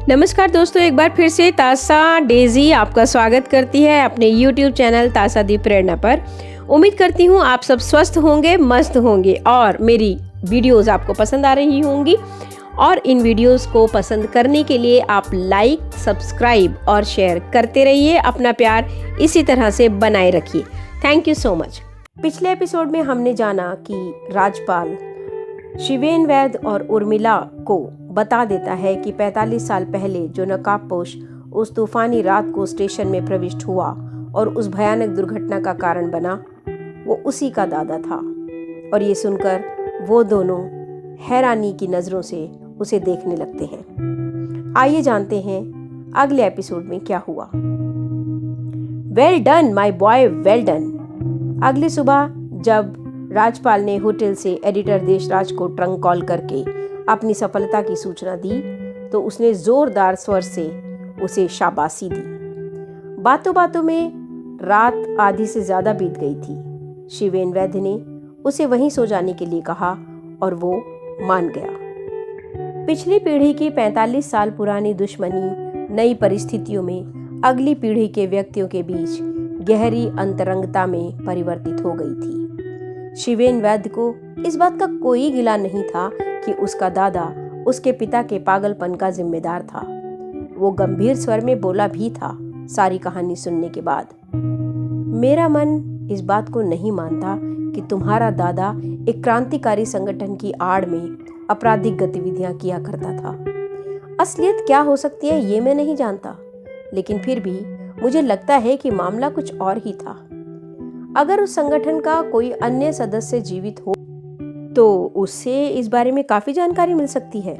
नमस्कार दोस्तों, एक बार फिर से तासा डेजी आपका स्वागत करती है अपने YouTube चैनल तासा दी प्रेरणा पर। उम्मीद करती हूँ आप सब स्वस्थ होंगे, मस्त होंगे और मेरी वीडियोस आपको पसंद आ रही होंगी। और इन वीडियोस को पसंद करने के लिए आप लाइक, सब्सक्राइब और शेयर करते रहिए। अपना प्यार इसी तरह से बनाए रखिए। Thank you so much. पिछले एपिसोड में हमने जाना कि राजपाल शिवेन वैद्य और उर्मिला को बता देता है कि 45 साल पहले जो नकाबपोश उस तूफानी रात को स्टेशन में प्रविष्ट हुआ और उस भयानक दुर्घटना का कारण बना, वो उसी का दादा था। और ये सुनकर वो दोनों हैरानी की नज़रों से उसे देखने लगते हैं। आइए जानते हैं अगले एपिसोड में क्या हुआ। Well done my boy, well done. अगली सुबह जब राजपाल ने होटल से एडिटर देशराज को ट्रंक कॉल करके अपनी सफलता की सूचना दी तो उसने जोरदार स्वर से उसे शाबाशी दी। बातों बातों में रात आधी से ज्यादा बीत गई थी। शिवेन वैद्य ने उसे वहीं सो जाने के लिए कहा और वो मान गया। पिछली पीढ़ी की 45 साल पुरानी दुश्मनी नई परिस्थितियों में अगली पीढ़ी के व्यक्तियों के बीच गहरी अंतरंगता में परिवर्तित हो गई थी। शिवेन वैद्य को इस बात का कोई गिला नहीं था कि उसका दादा उसके पिता के पागलपन का जिम्मेदार था। वो गंभीर स्वर में बोला भी था सारी कहानी सुनने के बाद, मेरा मन इस बात को नहीं मानता कि तुम्हारा दादा एक क्रांतिकारी संगठन की आड़ में आपराधिक गतिविधियां किया करता था। असलियत क्या हो सकती है ये मैं नहीं जानता, लेकिन फिर भी मुझे लगता है कि मामला कुछ और ही था। अगर उस संगठन का कोई अन्य सदस्य जीवित हो तो उससे इस बारे में काफी जानकारी मिल सकती है।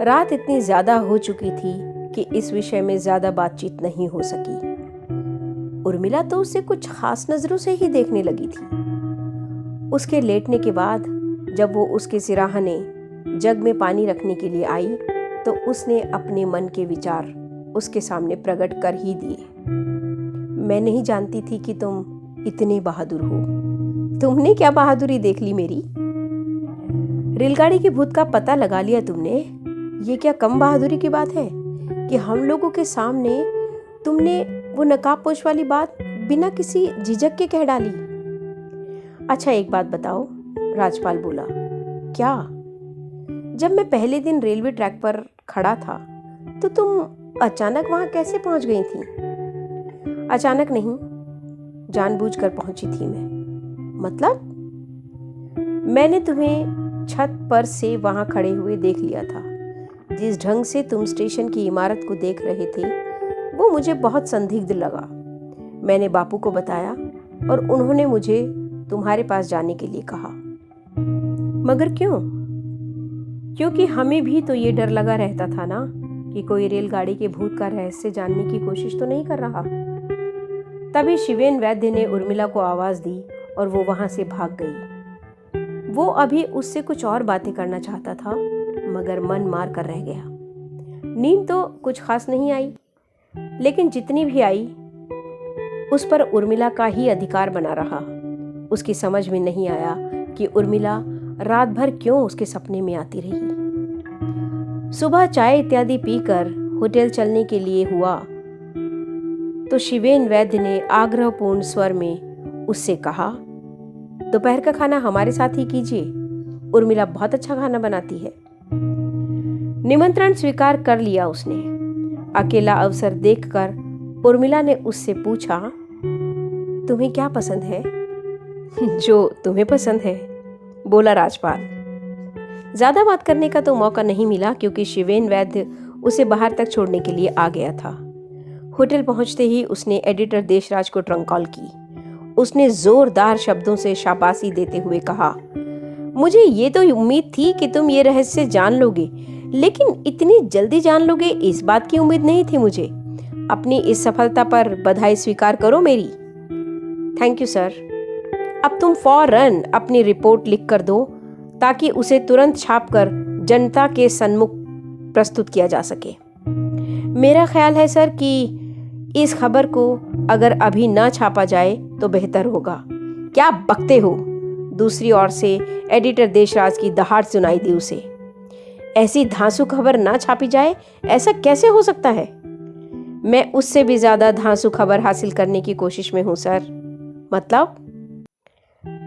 रात इतनी ज्यादा हो चुकी थी कि इस विषय में ज्यादा बातचीत नहीं हो सकी। उर्मिला तो उसे कुछ खास नजरों से ही देखने लगी थी। उसके लेटने के बाद जब वो उसके सिराहने जग में पानी रखने के लिए आई तो उसने अपने मन के विचार उसके सामने प्रकट कर ही दिए। मैं नहीं जानती थी कि तुम इतने बहादुर हो। तुमने क्या बहादुरी देख ली मेरी? रेलगाड़ी के भूत का पता लगा लिया तुमने। ये क्या कम बहादुरी की बात है कि हम लोगों के सामने तुमने वो नकाबपोश वाली बात बिना किसी झिझक के कह डाली। अच्छा एक बात बताओ, राजपाल बोला। क्या? जब मैं पहले दिन रेलवे ट्रैक पर खड़ा था तो तुम अचानक वहां कैसे पहुंच गई थी? अचानक नहीं, जानबूझकर पहुंची थी मैं। मतलब? मैंने तुम्हें छत पर से वहां खड़े हुए देख लिया था। जिस ढंग से तुम स्टेशन की इमारत को देख रहे थे वो मुझे बहुत संदिग्ध लगा। मैंने बापू को बताया और उन्होंने मुझे तुम्हारे पास जाने के लिए कहा। मगर क्यों? क्योंकि हमें भी तो ये डर लगा रहता था ना कि कोई रेलगाड़ी के भूत का रहस्य जानने की कोशिश तो नहीं कर रहा। तभी शिवेन वैद्य ने उर्मिला को आवाज दी और वो वहां से भाग गई। वो अभी उससे कुछ और बातें करना चाहता था मगर मन मार कर रह गया। नींद तो कुछ खास नहीं आई, लेकिन जितनी भी आई उस पर उर्मिला का ही अधिकार बना रहा। उसकी समझ में नहीं आया कि उर्मिला रात भर क्यों उसके सपने में आती रही। सुबह चाय इत्यादि पीकर होटल चलने के लिए हुआ तो शिवेन वैद्य ने आग्रहपूर्ण स्वर में उससे कहा, दोपहर का खाना हमारे साथ ही कीजिए, उर्मिला बहुत अच्छा खाना बनाती है। निमंत्रण स्वीकार कर लिया उसने। अकेला अवसर देखकर उर्मिला ने उससे पूछा, तुम्हें क्या पसंद है? जो तुम्हें पसंद है, बोला राजपाल। ज्यादा बात करने का तो मौका नहीं मिला क्योंकि शिवेन वैद्य उसे बाहर तक छोड़ने के लिए आ गया था। होटल पहुंचते ही उसने एडिटर देशराज को ट्रंक कॉल की। उसने जोरदार शब्दों से शाबाशी देते हुए कहा, मुझे ये तो उम्मीद थी कि तुम ये रहस्य जान लोगे, लेकिन इतनी जल्दी जान लोगे इस बात की उम्मीद नहीं थी मुझे। अपनी इस सफलता पर बधाई स्वीकार करो मेरी। Thank you sir. अब तुम फौरन अपनी रिपोर्ट लिख कर दो ताकि उसे तुरंत छापकर जनता के सम्मुख प्रस्तुत किया जा सके। मेरा ख्याल है सर कि इस खबर को अगर अभी ना छापा जाए तो बेहतर होगा। क्या बकते हो? दूसरी ओर से एडिटर देशराज की दहाड़ सुनाई दी उसे। ऐसी धांसू खबर ना छापी जाए, ऐसा कैसे हो सकता है? मैं उससे भी ज्यादा धांसू खबर हासिल करने की कोशिश में हूं सर। मतलब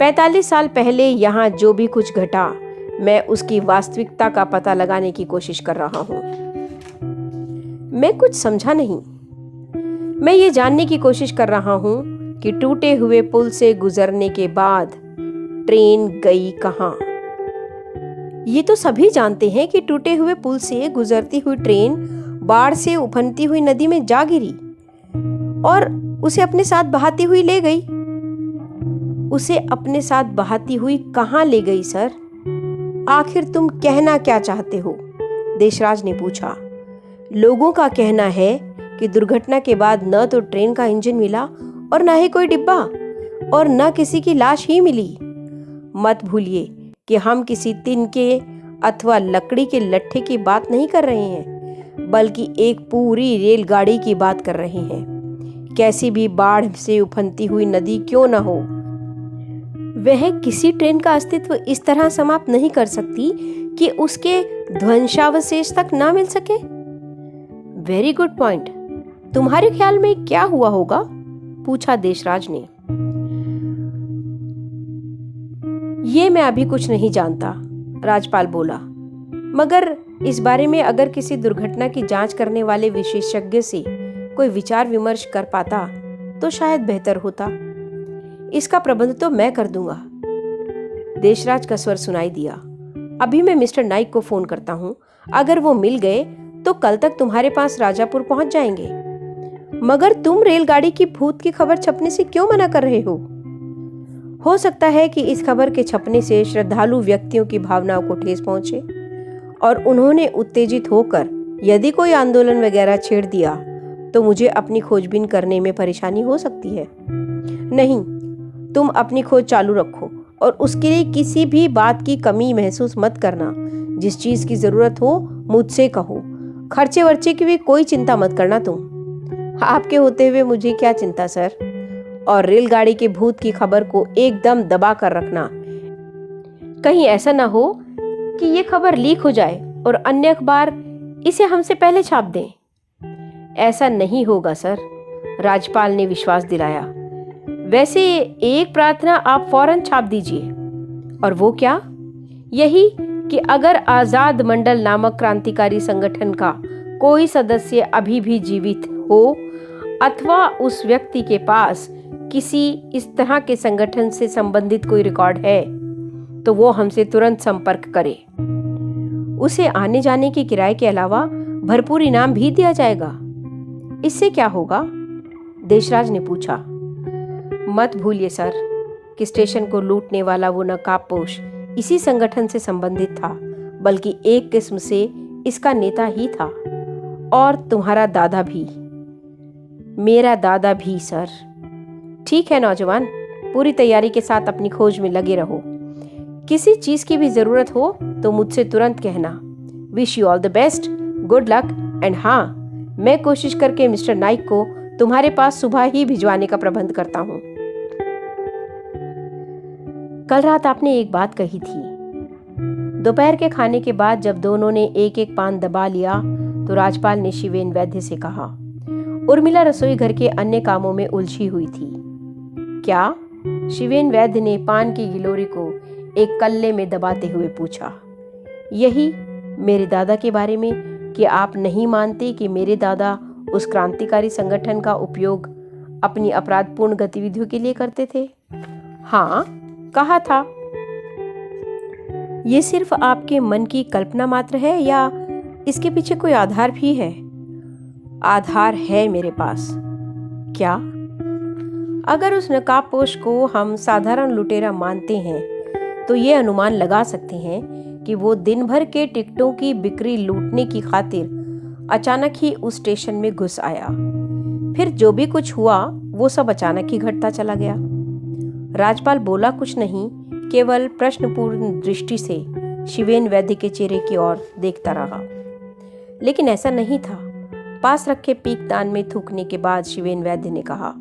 45 साल पहले यहाँ जो भी कुछ घटा, मैं उसकी वास्तविकता का पता लगाने की कोशिश कर रहा हूं। मैं कुछ समझा नहीं। मैं ये जानने की कोशिश कर रहा हूं कि टूटे हुए पुल से गुजरने के बाद ट्रेन गई कहां। ये तो सभी जानते हैं कि टूटे हुए पुल से गुजरती हुई ट्रेन बाढ़ से उफनती हुई नदी में जा गिरी और उसे अपने साथ बहाती हुई ले गई। उसे अपने साथ बहाती हुई कहां ले गई सर? आखिर तुम कहना क्या चाहते हो? देशराज ने पूछा। लोगों का कहना है कि दुर्घटना के बाद न तो ट्रेन का इंजन मिला और न ही कोई डिब्बा और न किसी की लाश ही मिली। मत भूलिए कि हम किसी तिनके अथवा लकड़ी के लट्ठे की बात नहीं कर रहे हैं, बल्कि एक पूरी रेलगाड़ी की बात कर रहे हैं। कैसी भी बाढ़ से उफनती हुई नदी क्यों न हो, वह किसी ट्रेन का अस्तित्व इस तरह समाप्त नहीं कर सकती कि उसके ध्वंसावशेष तक ना मिल सके। Very good point. तुम्हारे ख्याल में क्या हुआ होगा? पूछा देशराज ने। ये मैं अभी कुछ नहीं जानता, राजपाल बोला, मगर इस बारे में अगर किसी दुर्घटना की जांच करने वाले विशेषज्ञ से कोई विचार विमर्श कर पाता तो शायद बेहतर होता। इसका प्रबंध तो मैं कर दूंगा। देशराज का स्वर सुनाई दिया। अभी मैं मिस्टर नाइक को फोन करता हूं। अगर वो मिल गए तो कल तक तुम्हारे पास राजापुर पहुंच जाएंगे। मगर तुम रेलगाड़ी की भूत की खबर छपने से क्यों मना कर रहे हो सकता है कि इस खबर के छपने से श्रद्धालु व्यक्तियों की भावनाओं को ठेस पहुंचे और उन्होंने उत्तेजित होकर यदि कोई आंदोलन वगैरह छेड़ दिया तो मुझे अपनी खोजबीन करने में परेशानी हो सकती है। नहीं, तुम अपनी खोज चालू रखो और उसके लिए किसी भी बात की कमी महसूस मत करना। जिस चीज की जरूरत हो मुझसे कहो। खर्चे वर्चे की भी कोई चिंता मत करना तुम। आपके होते हुए मुझे क्या चिंता सर। और रेलगाड़ी के भूत की खबर को एकदम दबा कर रखना। कहीं ऐसा ना हो कि ये खबर लीक हो जाए और अन्य अखबार इसे हमसे पहले छाप दें। ऐसा नहीं होगा सर, राजपाल ने विश्वास दिलाया। वैसे एक प्रार्थना आप फौरन छाप दीजिए। और वो क्या? यही कि अगर आजाद मंडल नामक क्रांतिकारी संगठन का कोई सदस्य अभी भी जीवित हो अथवा उस व्यक्ति के पास किसी इस तरह के संगठन से संबंधित कोई रिकॉर्ड है तो वो हमसे तुरंत संपर्क करे। उसे आने जाने के किराए के अलावा भरपूर इनाम भी दिया जाएगा। इससे क्या होगा? देशराज ने पूछा। मत भूलिए सर कि स्टेशन को लूटने वाला वो नकाबपोश इसी संगठन से संबंधित था, बल्कि एक किस्म से इसका नेता ही था। और तुम्हारा दादा भी। मेरा दादा भी सर। ठीक है नौजवान, पूरी तैयारी के साथ अपनी खोज में लगे रहो। किसी चीज की भी जरूरत हो तो मुझसे तुरंत कहना। Wish you all the best, good luck and हाँ, मैं कोशिश करके मिस्टर नाइक को तुम्हारे पास सुबह ही भिजवाने का प्रबंध करता हूँ। कल रात आपने एक बात कही थी। दोपहर के खाने के बाद जब दोनों ने एक एक पान दबा लिया तो राजपाल ने शिवेन वैद्य से कहा। उर्मिला रसोई घर के अन्य कामों में उलझी हुई थी। क्या? शिवेन वैद्य ने पान की गिलोरी को एक कल्ले में दबाते हुए पूछा। यही मेरे दादा के बारे में कि आप नहीं मानते कि मेरे दादा उस क्रांतिकारी संगठन का उपयोग अपनी अपराधपूर्ण गतिविधियों के लिए करते थे? हाँ, कहा था। ये सिर्फ आपके मन की कल्पना मात्र है या इसके पीछे कोई आधार भी है? आधार है मेरे पास। क्या? अगर उस नकाबपोश को हम साधारण लुटेरा मानते हैं तो ये अनुमान लगा सकते हैं कि वो दिन भर के टिकटों की बिक्री लूटने की खातिर अचानक ही उस स्टेशन में घुस आया। फिर जो भी कुछ हुआ वो सब अचानक ही घटता चला गया। राजपाल बोला कुछ नहीं, केवल प्रश्नपूर्ण दृष्टि से शिवेन वैद्य के चेहरे की ओर देखता रहा। लेकिन ऐसा नहीं था। पास रखे पीकदान में थूकने के बाद शिवेन वैद्य ने कहा,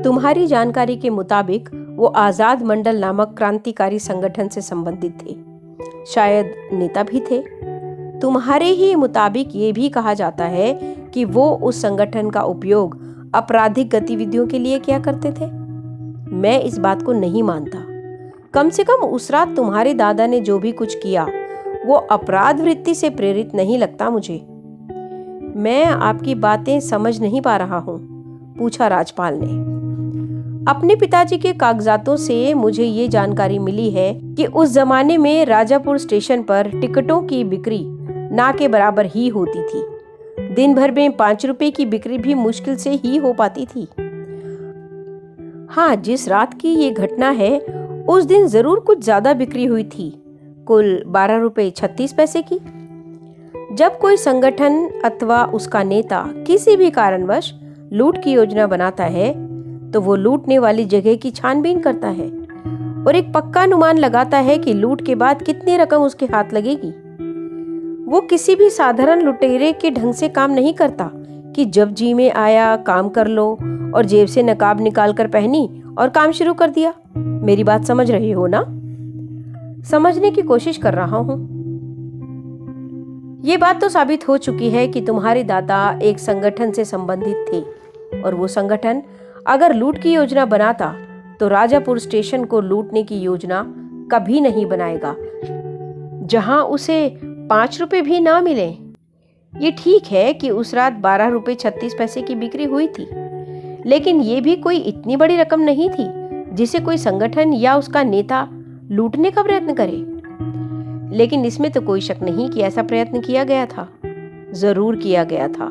तुम्हारी जानकारी के मुताबिक वो आजाद मंडल नामक क्रांतिकारी संगठन से संबंधित थे। शायद नेता भी थे। तुम्हारे ही मुताबिक ये भी कहा जाता है कि वो उस संगठन का उपयोग आपराधिक गतिविधियों के लिए किया करते थे। मैं इस बात को नहीं मानता। कम से कम उस रात तुम्हारे दादा ने जो भी कुछ किया वो अपराध वृत्ति से प्रेरित नहीं लगता मुझे। मैं आपकी बातें समझ नहीं पा रहा हूँ, पूछा राजपाल ने। अपने पिताजी के कागजातों से मुझे ये जानकारी मिली है कि उस जमाने में राजापुर स्टेशन पर टिकटों की बिक्री ना के बराबर ही होती थी। दिन भर में 5 रुपए की बिक्री भी मुश्किल से ही हो पाती थी। हाँ, जिस रात की ये घटना है उस दिन जरूर कुछ ज्यादा बिक्री हुई थी, कुल 12 रुपए 36 पैसे की। जब कोई संगठन अथवा उसका नेता किसी भी कारणवश लूट की योजना बनाता है तो वो लूटने वाली जगह की छानबीन करता है और एक पक्का अनुमान लगाता है कि लूट के बाद कितनी रकम उसके हाथ लगेगी। वो किसी भी साधारण लुटेरे के ढंग से काम नहीं करता कि जब जी में आया काम कर लो और जेब से नकाब निकाल कर पहनी और काम शुरू कर दिया। मेरी बात समझ रहे हो ना? समझने की कोशिश कर रहा हूं। ये बात तो साबित हो चुकी है कि तुम्हारे दादा एक संगठन से संबंधित थे और वो संगठन अगर लूट की योजना बनाता तो राजापुर स्टेशन को लूटने की योजना कभी नहीं बनाएगा जहां उसे 5 रुपए भी ना मिले। ये ठीक है कि उस रात 12 रुपए 36 पैसे की बिक्री हुई थी, लेकिन ये भी कोई इतनी बड़ी रकम नहीं थी जिसे कोई संगठन या उसका नेता लूटने का प्रयत्न करे। लेकिन इसमें तो कोई शक नहीं कि ऐसा प्रयत्न किया गया था। जरूर किया गया था।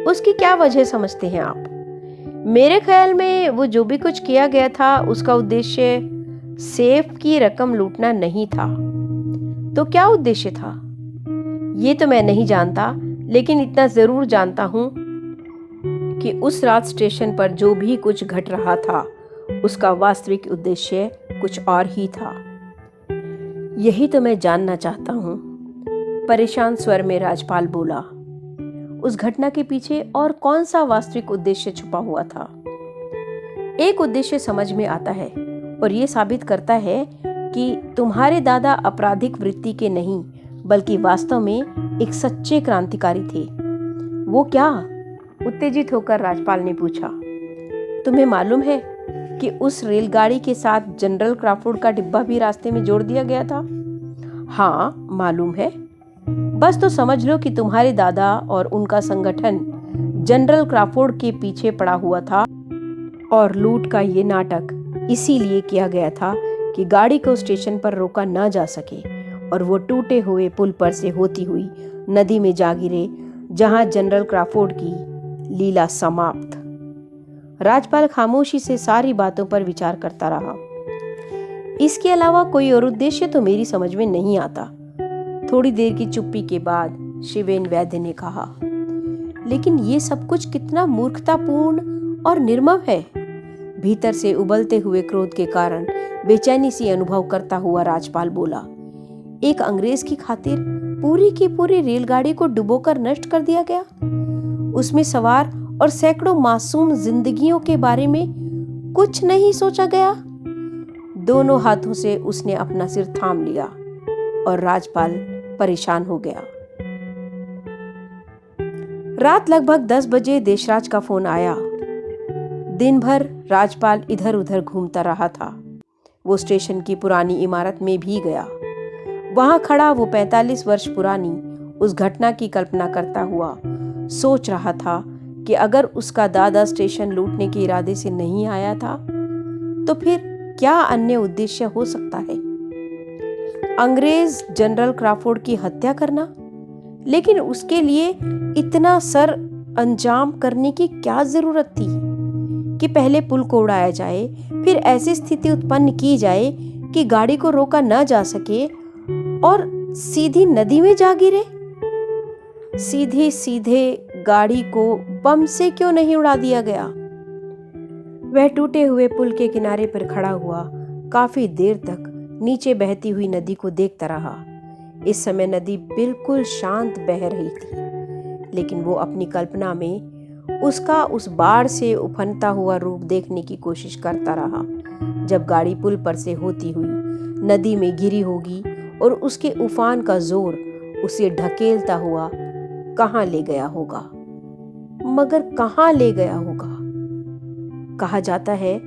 उसकी क्या वजह समझते हैं आप? मेरे ख्याल में वो जो भी कुछ किया गया था उसका उद्देश्य सेफ की रकम लूटना नहीं था। तो क्या उद्देश्य था ये तो मैं नहीं जानता, लेकिन इतना जरूर जानता हूं कि उस रात स्टेशन पर जो भी कुछ घट रहा था उसका वास्तविक उद्देश्य कुछ और ही था। यही तो मैं जानना चाहता हूं, परेशान स्वर में राजपाल बोला। उस घटना के पीछे और कौन सा वास्तविक उद्देश्य छुपा हुआ था? एक उद्देश्य समझ में आता है और ये साबित करता है कि तुम्हारे दादा आपराधिक वृत्ति के नहीं बल्कि वास्तव में एक सच्चे क्रांतिकारी थे। वो क्या? उत्तेजित होकर राजपाल ने पूछा। तुम्हें मालूम है कि उस रेलगाड़ी के साथ जनरल क्राफोर्ड का डिब्बा भी रास्ते में जोड़ दिया गया था? हाँ, मालूम है। बस तो समझ लो कि तुम्हारे दादा और उनका संगठन जनरल क्राफोर्ड के पीछे पड़ा हुआ था और लूट का ये नाटक इसीलिए किया गया था कि गाड़ी को स्टेशन पर रोका ना जा सके और वो टूटे हुए पुल पर से होती हुई नदी में जा गिरे जहां जनरल क्राफोर्ड की लीला समाप्त। राजपाल खामोशी से सारी बातों पर विचार करता रहा। इसके अलावा कोई और उद्देश्य तो मेरी समझ में नहीं आता। थोड़ी देर की चुप्पी के बाद शिवेन वैद्य ने कहा, लेकिन ये सब कुछ कितना मूर्खतापूर्ण और निर्मम है। भीतर से उबलते हुए क्रोध के कारण बेचैनी सी अनुभव करता हुआ राजपाल बोला, एक अंग्रेज की खातिर पूरी की पूरी रेलगाड़ी को डुबोकर नष्ट कर दिया गया। उसमें सवार और सैकड़ों मासूम जिंदगियों के बारे में कुछ नहीं सोचा गया। दोनों हाथों से उसने अपना सिर थाम लिया और राजपाल परेशान हो गया। रात लगभग 10 बजे देशराज का फोन आया। दिन भर राजपाल इधर उधर घूमता रहा था। वो स्टेशन की पुरानी इमारत में भी गया। वहां खड़ा वो 45 वर्ष पुरानी उस घटना की कल्पना करता हुआ सोच रहा था कि अगर उसका दादा स्टेशन लूटने के इरादे से नहीं आया था तो फिर क्या अन्य उद्देश्य हो सकता है? अंग्रेज जनरल क्राफोर्ड की हत्या करना? लेकिन उसके लिए इतना सर अंजाम करने की क्या जरूरत थी कि पहले पुल को उड़ाया जाए, फिर ऐसी स्थिति उत्पन्न की जाए कि गाड़ी को रोका न जा सके और सीधी नदी में जा गिरे? सीधे सीधे गाड़ी को बम से क्यों नहीं उड़ा दिया गया? वह टूटे हुए पुल के किनारे पर खड़ा हुआ काफी देर तक नीचे बहती हुई नदी को देखता रहा। इस समय नदी बिल्कुल शांत बह रही थी, लेकिन वो अपनी कल्पना में उसका उस बाढ़ से उफनता हुआ रूप देखने की कोशिश करता रहा। जब गाड़ी पुल पर से होती हुई नदी में गिरी होगी और उसके उफान का जोर उसे ढकेलता हुआ कहाँ ले गया होगा। मगर कहाँ ले गया होगा? कहा जाता है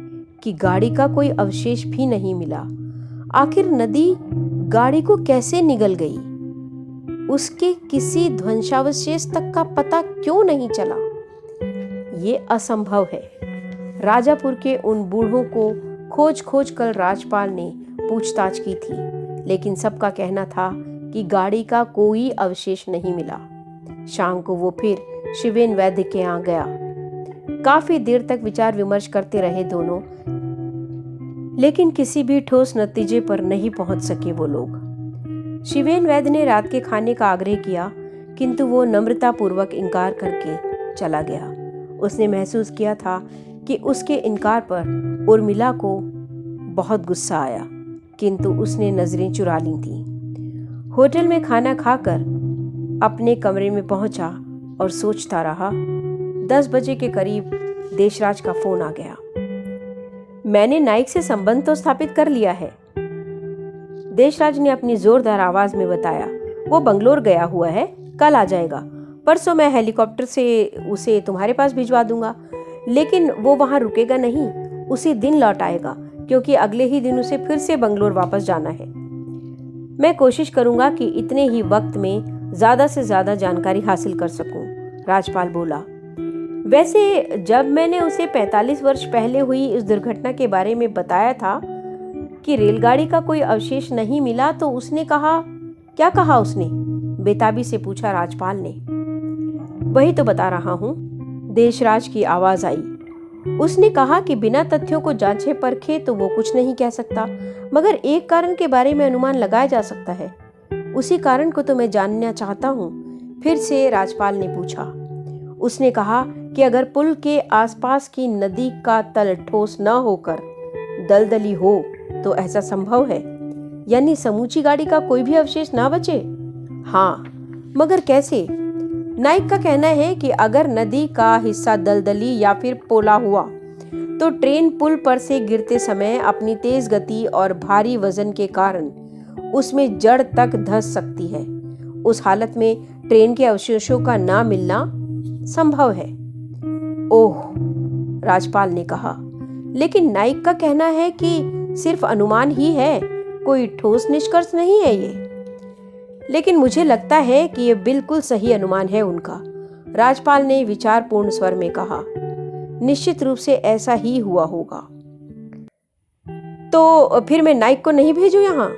कि गाड़ी का कोई अवशेष भी नहीं मिला। आखिर नदी गाड़ी को कैसे निगल गई? उसके किसी ध्वंसावशेष तक का पता क्यों नहीं चला? ये असंभव है। राजापुर के उन बूढ़ों को खोज खोज कर राजपाल ने पूछताछ की थी, लेकिन सबका कहना था कि गाड़ी का कोई अवशेष नहीं मिला। शाम को वो फिर शिवेन वैद्य के यहाँ गया। काफी देर तक विचार विमर्श करते रहे दोनों, लेकिन किसी भी ठोस नतीजे पर नहीं पहुंच सके वो लोग। शिवेन वैद्य ने रात के खाने का आग्रह किया, किंतु वो नम्रता पूर्वक इनकार करके चला गया। उसने महसूस किया था कि उसके इनकार पर उर्मिला को बहुत गुस्सा आया, किंतु उसने नजरें चुरा ली थी। होटल में खाना खाकर अपने कमरे में पहुंचा और सोचता रहा। 10 बजे के करीब देशराज का फोन आ गया। मैंने नाइक से संबंध तो स्थापित कर लिया है, देशराज ने अपनी जोरदार आवाज में बताया। वो बंगलोर गया हुआ है, कल आ जाएगा। परसों मैं हेलीकॉप्टर से उसे तुम्हारे पास भिजवा दूंगा, लेकिन वो वहां रुकेगा नहीं, उसी दिन लौट आएगा, क्योंकि अगले ही दिन उसे फिर से बंगलोर वापस जाना है। मैं कोशिश करूंगा कि इतने ही वक्त में ज्यादा से ज्यादा जानकारी हासिल कर सकूं, राजपाल बोला। वैसे जब मैंने उसे 45 वर्ष पहले हुई इस दुर्घटना के बारे में बताया था कि रेलगाड़ी का कोई अवशेष नहीं मिला, तो उसने कहा, क्या कहा उसने? बेताबी से पूछा राजपाल ने। वही तो बता रहा हूं, देशराज की आवाज आई। उसने कहा कि बिना तथ्यों को जांचे परखे तो वो कुछ नहीं कह सकता, मगर एक कारण के बारे में अनुमान लगाया जा सकता है। उसी कारण को तो मैं जानना चाहता हूँ, फिर से राजपाल ने पूछा। उसने कहा कि अगर पुल के आसपास की नदी का तल ठोस न होकर दलदली हो तो ऐसा संभव है, यानी समूची गाड़ी का कोई भी अवशेष ना बचे। हाँ, मगर कैसे? नाइक का कहना है कि अगर नदी का हिस्सा दलदली या फिर पोला हुआ तो ट्रेन पुल पर से गिरते समय अपनी तेज गति और भारी वजन के कारण उसमें जड़ तक धंस सकती है। उस हालत में ट्रेन के अवशेषों का ना मिलना संभव है। ओह, राजपाल ने कहा, लेकिन नाइक का कहना है कि सिर्फ अनुमान ही है, कोई ठोस निष्कर्ष नहीं है ये। लेकिन मुझे लगता है कि ये बिल्कुल सही अनुमान है उनका, राजपाल ने विचारपूर्ण स्वर में कहा। निश्चित रूप से ऐसा ही हुआ होगा। तो फिर मैं नाइक को नहीं भेजूं यहाँ?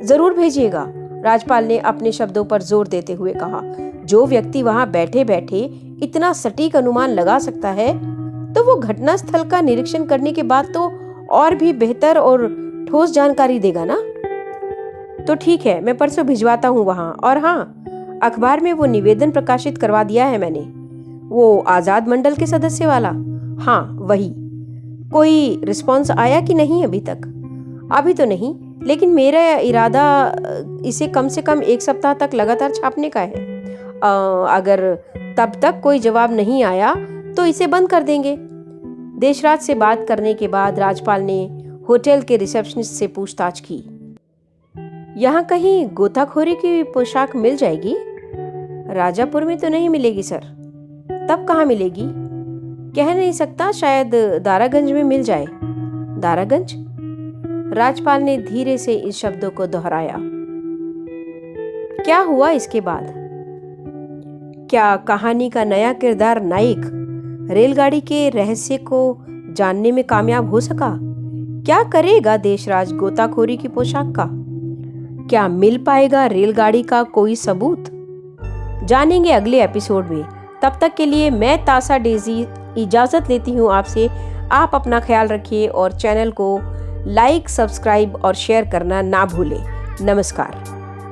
जरूर भेजिएगा, राजपाल ने अपने शब्दों पर जोर देते हुए कहा। जो व्यक्ति वहां बैठे बैठे इतना सटीक अनुमान लगा सकता है, तो वो घटना स्थल का निरीक्षण करने के बाद तो और भी बेहतर और ठोस जानकारी देगा ना। तो ठीक है, मैं परसों भिजवाता हूँ वहां। और हाँ, अखबार में वो निवेदन प्रकाशित करवा दिया है मैंने, वो आजाद मंडल के सदस्य वाला। हाँ, वही। कोई रिस्पॉन्स आया कि नहीं अभी तक? अभी तो नहीं, लेकिन मेरा इरादा इसे कम से कम 1 सप्ताह तक लगातार छापने का है। अगर तब तक कोई जवाब नहीं आया तो इसे बंद कर देंगे। देशराज से बात करने के बाद राजपाल ने होटल के रिसेप्शनिस्ट से पूछताछ की। यहाँ कहीं गोताखोरी की पोशाक मिल जाएगी? राजापुर में तो नहीं मिलेगी सर। तब कहाँ मिलेगी? कह नहीं सकता, शायद दारागंज में मिल जाए। दारागंज? राजपाल ने धीरे से इस शब्दों को दोहराया। क्या हुआ इसके बाद? क्या कहानी का नया किरदार नाइक रेलगाड़ी के रहस्य को जानने में कामयाब हो सका? क्या करेगा देशराज गोताखोरी की पोशाक का? क्या मिल पाएगा रेलगाड़ी का कोई सबूत? जानेंगे अगले एपिसोड में। तब तक के लिए मैं तासा डेजी इजाजत लेती हूँ आपसे। आप अपना ख्याल रखिए और चैनल को लाइक, सब्सक्राइब और शेयर करना ना भूलें। नमस्कार।